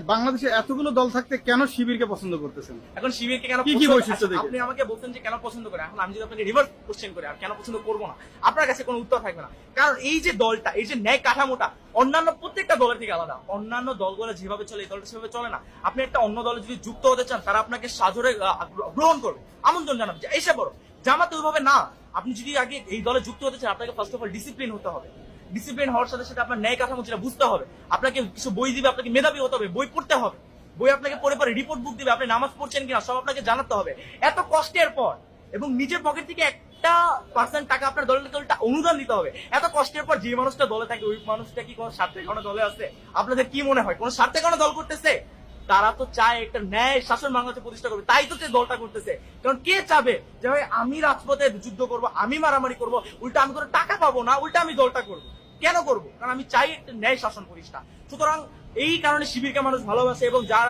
বাংলাদেশে এতগুলো দল থাকতে কেন শিবিরকে পছন্দ করতেছেন? এখন শিবিরকে কেন কি কি পছন্দ- বৈশিষ্ট্য আচ্ছা, দেখে? আপনি আমাকে বলছেন যে কেন পছন্দ করে, এখন আমি যদি আপনাকে রিভার্স কোশ্চেন করি আর কেন পছন্দ করবো না, আপনার কাছে কোনো উত্তর থাকবে না। কারণ এই যে দলটা, এই যে ন্যায় কাঠামোটা অন্যান্য প্রত্যেকটা দলের থেকে আলাদা। অন্যান্য দলগুলো যেভাবে চলে এই দলটা সেভাবে চলে না। আপনি একটা অন্য দলে যদি যুক্ত হতে চান, তারা আপনাকে সাদরে গ্রহণ করবে, আমন্ত্রণ জানাবে যে এসে পড়ো। জামাতে ওইভাবে না। আপনি যদি আগে এই দলে যুক্ত হতে চান, আপনাকে ফার্স্ট অফ অল ডিসিপ্লিন হতে হবে। ডিসিপ্লিন হওয়ার সাথে সাথে আপনার ন্যায় কাঠামো যেটা বুঝতে হবে। আপনাকে কিছু বই দিবে, আপনাকে মেধাবী হতে হবে, বই পড়তে হবে। বই আপনাকে পড়ে পড়ে রিপোর্ট বুক দিবে, আপনি নামাজ পড়ছেন কিনা সব আপনাকে জানাতে হবে। এত কষ্টের পর এবং নিজের পকেট থেকে একটা পার্সেন্ট টাকা আপনার দলের দলটা অনুদান দিতে হবে। এত কষ্টের পর যে মানুষটা দলে থাকে, ওই মানুষটা কি কোনো স্বার্থে কোনো দলে আছে? আপনাদের কি মনে হয় কোনো স্বার্থে কোনো দল করতেছে? তারা তো চায় একটা ন্যায় শাসন বাংলাদেশে প্রতিষ্ঠা করবে, তাই তো সে দলটা করতেছে। কারণ কে চাবে যে ভাই আমি রাজপথে যুদ্ধ করব, আমি মারামারি করব, উল্টা আমি কোনো টাকা পাবো না, উল্টা আমি দলটা করব? কেন করব? কারণ আমি চাই একটা ন্যায় শাসন প্রতিষ্ঠা। সুতরাং এই কারণে শিবিরকে মানুষ ভালোবাসে এবং যারা